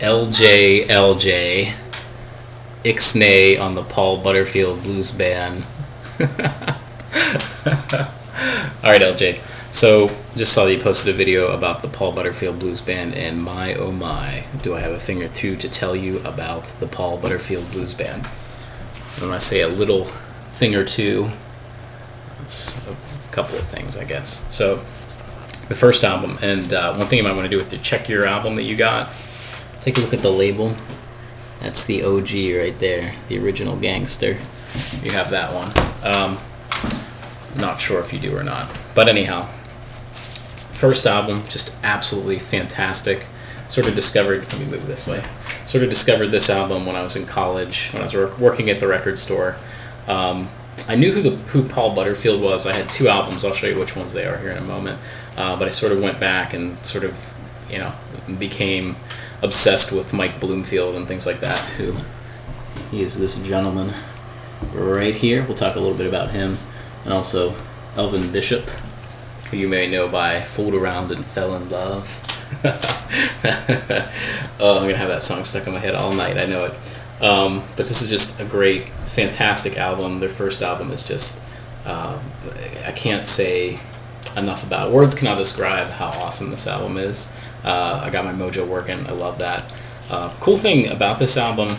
LJ Ixnay on the Paul Butterfield Blues Band. Alright, LJ. So, just saw that you posted a video about the Paul Butterfield Blues Band, and my oh my, do I have a thing or two to tell you about the Paul Butterfield Blues Band. And when I say a little thing or two, it's a couple of things, I guess. So, the first album, and one thing you might want to do with check your album that you got, take a look at the label. That's the OG right there, the original Gangster. You have that one. Not sure if you do or not. But anyhow, first album, just absolutely fantastic. Sort of discovered, let me move this way, sort of discovered this album when I was in college, when I was working at the record store. I knew who Paul Butterfield was. I had two albums. I'll show you which ones they are here in a moment. But I sort of went back and sort of, you know, became obsessed with Mike Bloomfield and things like that. He is this gentleman right here. We'll talk a little bit about him. And also Elvin Bishop, who you may know by Fooled Around and Fell in Love. Oh, I'm going to have that song stuck in my head all night, I know it. But this is just a great, fantastic album. Their first album is just, I can't say enough about it. Words cannot describe how awesome this album is. I got my mojo working. I love that. Cool thing about this album,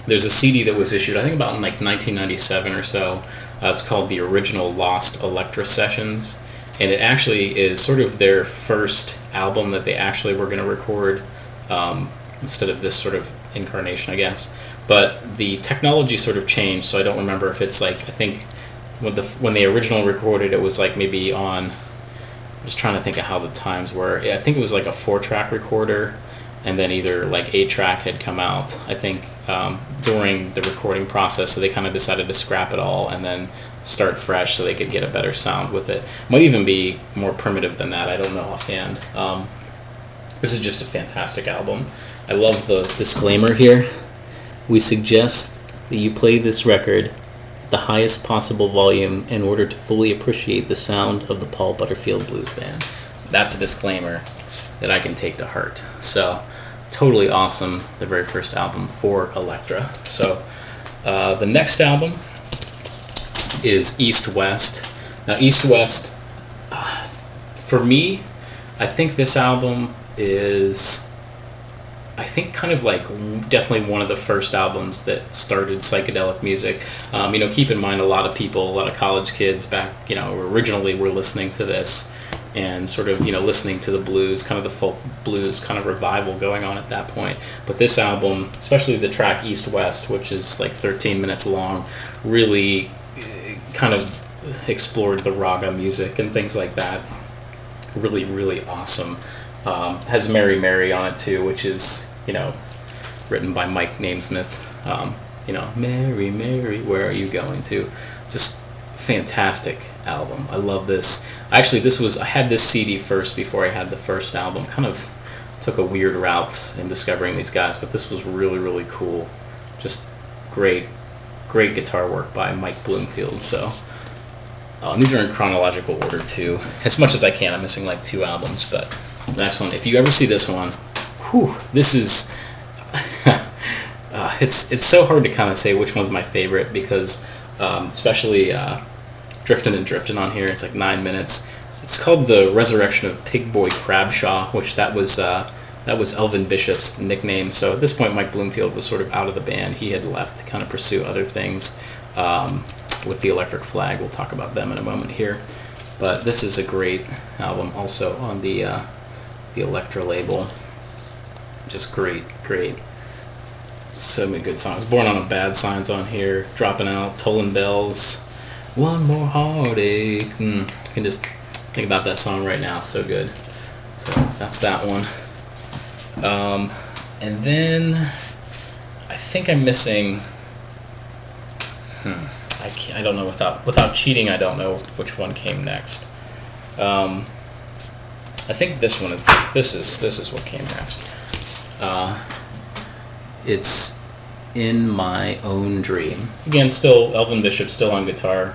there's a CD that was issued, I think about in like 1997 or so. It's called the Original Lost Electro Sessions, and it actually is sort of their first album that they actually were going to record, instead of this sort of incarnation, I guess. But the technology sort of changed, so I don't remember if it's like, I think when they originally recorded it was like maybe on, I'm just trying to think of how the times were. I think it was like a 4-track recorder, and then either like 8-track had come out, I think, during the recording process, so they kind of decided to scrap it all and then start fresh so they could get a better sound with it. Might even be more primitive than that, I don't know offhand. This is just a fantastic album. I love the disclaimer here. We suggest that you play this record at the highest possible volume in order to fully appreciate the sound of the Paul Butterfield Blues Band. That's a disclaimer that I can take to heart. So, totally awesome, the very first album for Electra. So, the next album is East West. Now, East West, for me, I think this album is, I think, kind of like definitely one of the first albums that started psychedelic music. You know, keep in mind, a lot of people, a lot of college kids back, you know, originally were listening to this and sort of, you know, listening to the blues, kind of the folk blues kind of revival going on at that point. But this album, especially the track East West, which is like 13 minutes long, really kind of explored the raga music and things like that. Really, really awesome. Has Mary Mary on it too, which is, you know, written by Mike Namesmith. You know, Mary Mary, where are you going to? Just fantastic album. I love this. Actually, I had this CD first before I had the first album. Kind of took a weird route in discovering these guys, but this was really, really cool. Just great guitar work by Mike Bloomfield. So, and these are in chronological order too. As much as I can, I'm missing like 2 albums, but the next one, if you ever see this one, whew, this is, it's so hard to kind of say which one's my favorite, because especially Driftin' and Driftin' on here, it's like 9 minutes. It's called The Resurrection of Pig Boy Crabshaw, which that was Elvin Bishop's nickname. So at this point, Mike Bloomfield was sort of out of the band. He had left to kind of pursue other things with the Electric Flag. We'll talk about them in a moment here. But this is a great album, also on the Electro label. Just great. So many good songs. Born on a Bad Signs on here. Dropping Out, Tollin' Bells, One More Heartache. I can just think about that song right now. So good. So that's that one. And then I think I'm missing. I don't know. Without cheating, I don't know which one came next. I think this one is. This is what came next. It's In My Own Dream. Again, still Elvin Bishop, still on guitar.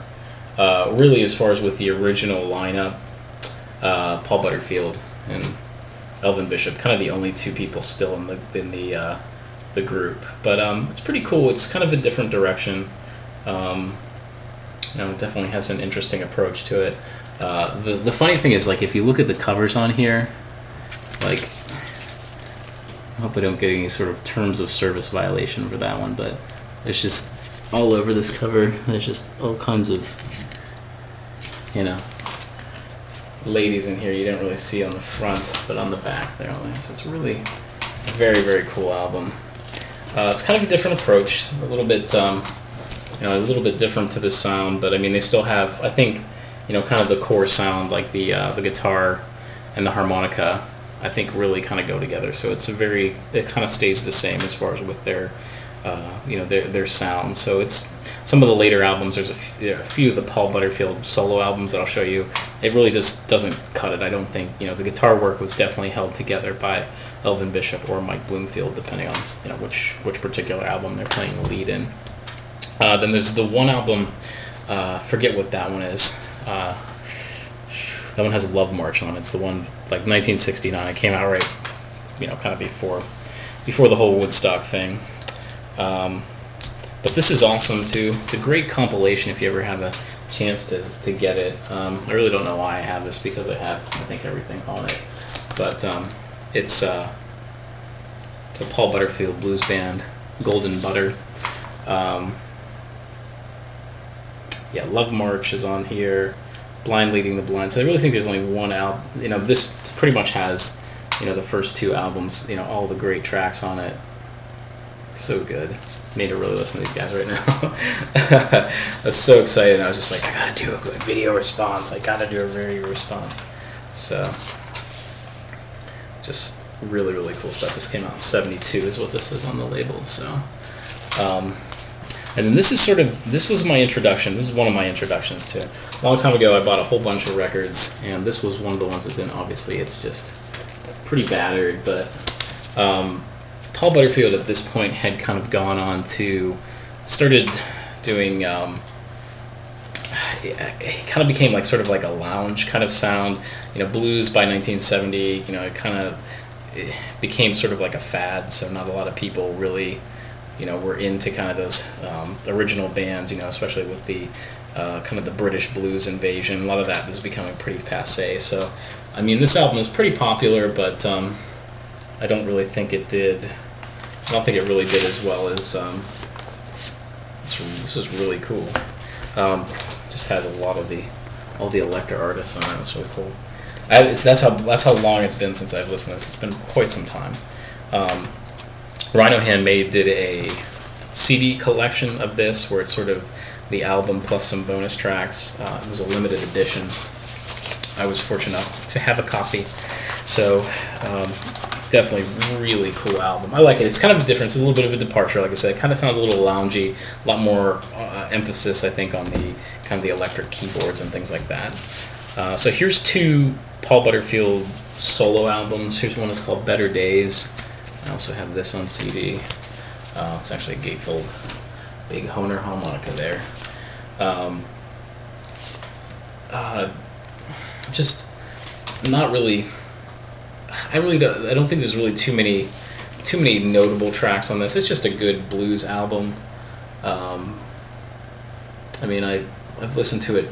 Really, as far as with the original lineup, Paul Butterfield and Elvin Bishop, kind of the only two people still in the group. But it's pretty cool. It's kind of a different direction. It definitely has an interesting approach to it. The funny thing is, like, if you look at the covers on here, like, I hope I don't get any sort of terms of service violation for that one, but it's just all over this cover. There's just all kinds of, ladies in here you don't really see on the front, but on the back there. So it's really a very, very cool album. It's kind of a different approach, a little bit, a little bit different to this sound, but I mean, they still have, I think, kind of the core sound, like the guitar and the harmonica, I think really kind of go together. So it kind of stays the same as far as with their, their sound. So it's some of the later albums. There's a few of the Paul Butterfield solo albums that I'll show you. It really just doesn't cut it. I don't think, the guitar work was definitely held together by Elvin Bishop or Mike Bloomfield, depending on which particular album they're playing the lead in. Then there's the one album, forget what that one is. That one has a Love March on it. It's the one, like, 1969. It came out right, kind of before the whole Woodstock thing. But this is awesome too. It's a great compilation if you ever have a chance to get it. I really don't know why I have this, because I have, I think, everything on it. But it's the Paul Butterfield Blues Band, Golden Butter. Love March is on here. Blind Leading the Blind. So I really think there's only one album. This pretty much has, the first two albums, all the great tracks on it. So good. Made to really listen to these guys right now. I was so excited. I was just like, I gotta do a good video response. I gotta do a video response. So, just really, really cool stuff. This came out in '72 is what this is on the label. So, and then this was my introduction. This is one of my introductions to it. A long time ago, I bought a whole bunch of records, and this was one of the ones that's in. Obviously, it's just pretty battered, but Paul Butterfield at this point had kind of gone on to started doing. It kind of became like sort of like a lounge kind of sound, blues by 1970. It kind of became sort of like a fad. So not a lot of people really, were into kind of those original bands. Especially with the kind of the British blues invasion. A lot of that was becoming pretty passé. So, I mean, this album is pretty popular, but I don't really think it did. I don't think it really did as well as this is really cool. Just has a lot of all the Electro artists on it. That's really cool. That's how long it's been since I've listened to this. It's been quite some time. Rhino Handmade did a CD collection of this, where it's sort of the album plus some bonus tracks. It was a limited edition. I was fortunate enough to have a copy. So definitely really cool album. I like it. It's kind of different. It's a little bit of a departure, like I said. It kind of sounds a little loungy, a lot more emphasis, I think, on the kind of the electric keyboards and things like that. So here's two Paul Butterfield solo albums. Here's one that's called Better Days. I also have this on CD. It's actually a gatefold, big Hohner harmonica there. Just not really. I don't think there's really too many notable tracks on this. It's just a good blues album. I mean, I've listened to it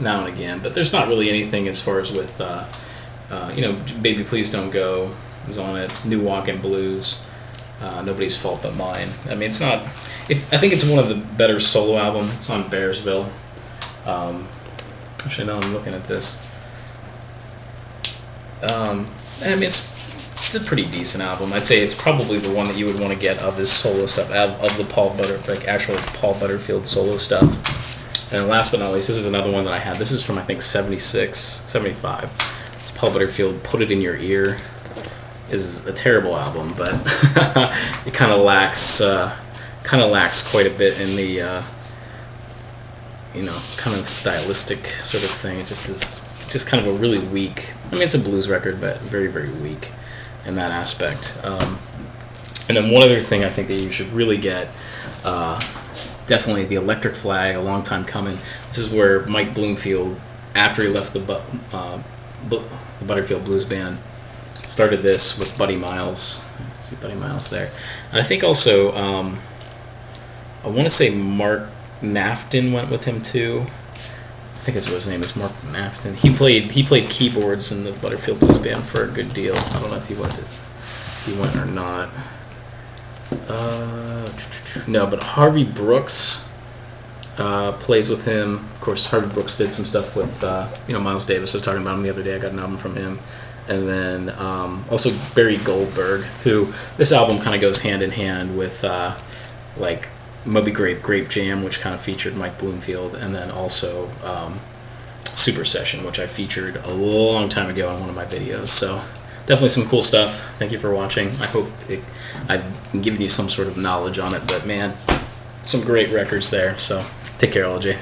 now and again, but there's not really anything as far as with Baby Please Don't Go was on it. New Walkin' Blues, Nobody's Fault But Mine. I mean, it's not. I think it's one of the better solo albums. It's on Bearsville. Actually, now I'm looking at this. I mean, it's a pretty decent album. I'd say it's probably the one that you would want to get of his solo stuff, of the actual Paul Butterfield solo stuff. And last but not least, this is another one that I had. This is from, I think, 76, 75. It's Paul Butterfield, Put It In Your Ear. Is a terrible album, but it kind of lacks quite a bit in the kind of stylistic sort of thing. It just is just kind of a really weak. I mean, it's a blues record, but very, very weak in that aspect. And then one other thing I think that you should really get, definitely the Electric Flag, A Long Time Coming. This is where Mike Bloomfield, after he left the Butterfield Blues Band, started this with Buddy Miles. See Buddy Miles there, and I think also I want to say Mark Nafton went with him too. I think that's what his name is, Mark Nafton. He played keyboards in the Butterfield Blues Band for a good deal. I don't know if he went or not. No, but Harvey Brooks plays with him. Of course, Harvey Brooks did some stuff with Miles Davis. I was talking about him the other day. I got an album from him. And then also Barry Goldberg, who this album kind of goes hand in hand with like Moby Grape Jam, which kind of featured Mike Bloomfield, and then also Super Session, which I featured a long time ago in one of my videos. So definitely some cool stuff. Thank you for watching. I hope I've given you some sort of knowledge on it, but man, some great records there. So take care, LJ.